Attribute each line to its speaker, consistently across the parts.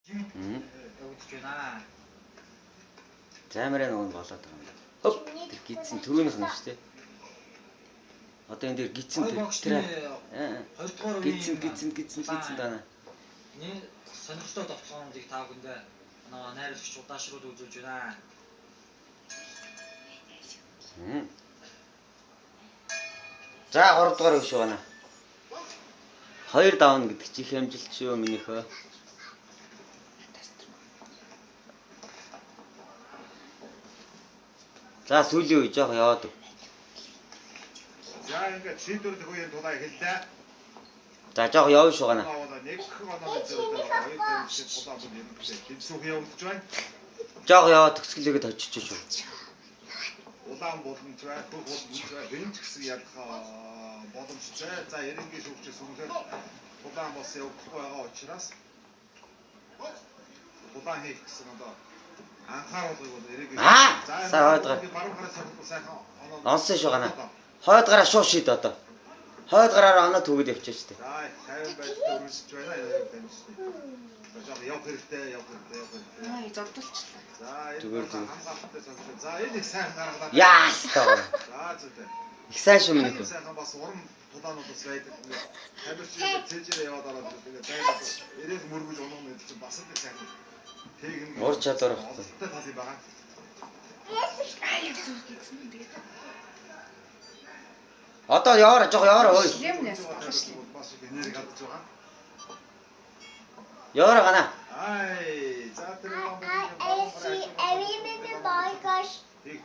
Speaker 1: явагдаж байна.
Speaker 2: Займараа нөгөө болоод байгаа юм байна. Хоп тэр гидсэн түрүүнийх нь шүү дээ. Одоо энэ дээр гидсэн тэр гидсэн даа.
Speaker 1: Нэг сонирхолтой тоглоомыг та бүхэндээ манай найруулагч удаашрууд үзүүлж байна.
Speaker 2: За 3 дугаар биш байна. 2 давна гэдэг чи их амжилт шүү минийхөө. За сүүлийн үе жоох яваад.
Speaker 3: За ингээд шийдвэрлэх үеийн тулаа эхэллээ.
Speaker 2: За жоох явж шугана.
Speaker 3: Нэг хоног зөвлөөр хоёр төвчд тулаа бүр юм шиг тэнцүүх явагдаж байна.
Speaker 2: Жоох яваад төгсгөлөөгд очиж шүү.
Speaker 3: Улаан боломж бай, бүх боломж бай, бэнч гэсэн ялах боломжтой. За эренгийн шүүгчээс үнэхээр улаан бос явахгүй байгаа учраас улаан хийх гэсэн одоо анхааруулгыг бол эренгийн
Speaker 2: за хойд гар.
Speaker 3: Баруун гараа сайхан
Speaker 2: онсон шугана. Хойд гараа шууд шийд одоо. Хойд гараараа оноо төгөд явчих шүү дээ.
Speaker 3: За 50 байдалтай өрнөсч байна. Яг явах хэрэгтэй.
Speaker 4: Зовдолчлаа.
Speaker 3: За энэ хамгаалалттай сонирхол. За энэ их сайн гаргалаа.
Speaker 2: Яастаа.
Speaker 3: За зүйтэй.
Speaker 2: Их сайн шүү минийх.
Speaker 3: Сайхан бас уран тулаануудаас байдаг. Тамирчин цэжээр яваад ороод тэгээд дайраад эрэг мөргөж унах нь чинь бас л сайхан. Тэгэн
Speaker 2: Ур чадвар багтай.
Speaker 3: Олдтой тал юм байгаа.
Speaker 2: Одоо яваараа жоох яваараа ой.
Speaker 3: Бас их энерги гадж байгаа.
Speaker 2: Яваараа гана.
Speaker 3: Ай, за тэр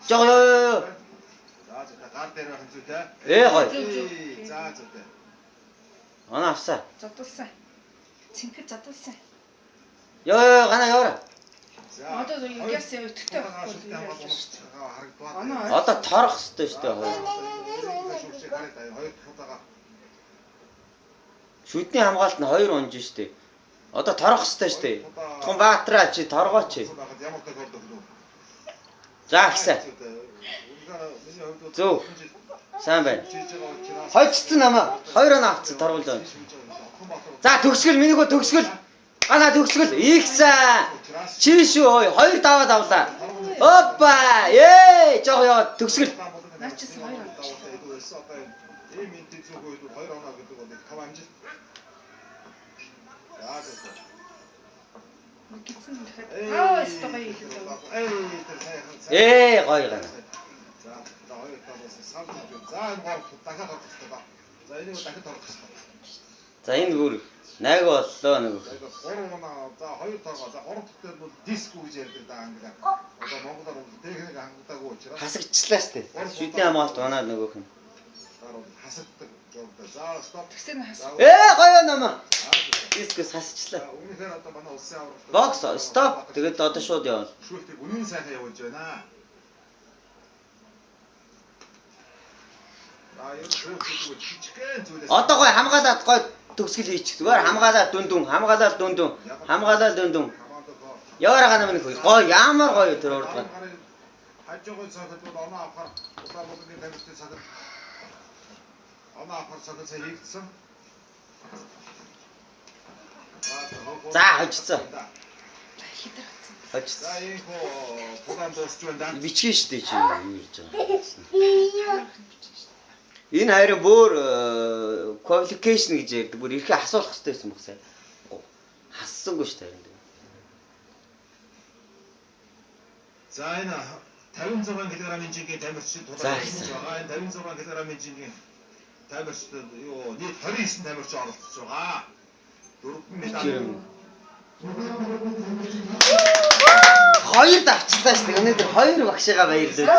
Speaker 2: Жоох ёо.
Speaker 3: За зүйтэй гар дээр байх зүйтэй.
Speaker 2: Гой.
Speaker 3: За зүйтэй.
Speaker 2: Оноо авсаа.
Speaker 4: Зовдолсан. Цэнхэр зовдолсан.
Speaker 2: Ёо гана яваараа.
Speaker 4: Одоо яс өтгтэй байхгүй.
Speaker 2: Одоо торох хэрэгтэй шүү дээ хоёр. Шүдний хамгаалт нь 2 унж шүү дээ. Одоо торох хэрэгтэй шүү дээ. Тун баатраа чи торгооч. За гисэ. Зөв. Сайн байна. Хойцсон намаа. 2 оноо авцсан торгуулж байна. За төгсгөл минийгөө төгсгөл. Гана төгсгөл. Их сайн. Чи шүү 2 даваад авлаа. Опа! Ээ! Жоо яваад төгсгөл.
Speaker 4: Наачис 2 оноо.
Speaker 3: Ийм энэ зүг үед 2 оноо гэдэг бол тав амжилт. За зөв.
Speaker 4: Гитсэн дахиад.
Speaker 2: Гоё гана.
Speaker 3: За хоёр талаас сав. За энэ гол дахиад орох хэрэгтэй ба. За энийг дахиад орох хэрэгтэй.
Speaker 2: За энэ бүр найг боллоо нэг.
Speaker 3: 3 оноо. За 2 тоогоо. За 3 дахь дээр бол диско гэж ярьдаг да англиар. Одоо монголоор бол техник хангалтаагүй учраас
Speaker 2: Хасагчлаа штэ. Шүдний хамгаалт оноод нөгөөх нь.
Speaker 3: хасагддаг жогдоо. За стоп.
Speaker 4: Тэгсэн хас.
Speaker 2: Гоё намаа. Дискс хасчлаа.
Speaker 3: Үнэхээр одоо манай улсын аврагт
Speaker 2: Бокс стоп. Тэгээд одоо шууд явна.
Speaker 3: шүүхтийг үнэн сайхан явуулж байна. Ер нь шүүхтийг жижигхэн зүйлээс
Speaker 2: Одоо гоё хамгаалаад гоё төгсгөл хийчих. Зүгээр хамгаалаад дүндүн. Яваараа гана минь гоё ямар гоё тэр урд гана.
Speaker 3: хажуугын цогт бол оноо авахар улаан болгоны тамирчид садаг. Оноо авахар цогт хийгдсэн.
Speaker 2: За хожицоо. Хожицоо.
Speaker 3: За энэ хоо тулаан дуусч байна.
Speaker 2: Бичгэн штэ чи юу гэж байгаа. Энэ хоёрын бүр qualification гэж ярьдаг. Бүр ирэхээ асуулах хэрэгтэй байсан баг сая. Хассангүй штэ харин.
Speaker 3: За энэ 56 кг-ийн жингийн тамирчид тулаан хийж байгаа. Энэ 56 кг-ийн жингийн тамирчид юу нийт 29 тамирч оролцож байгаа. 4 медаль. Хоёр
Speaker 2: давчлаа шүү дээ. Өнөөдөр 2 багшигаа баярлалаа.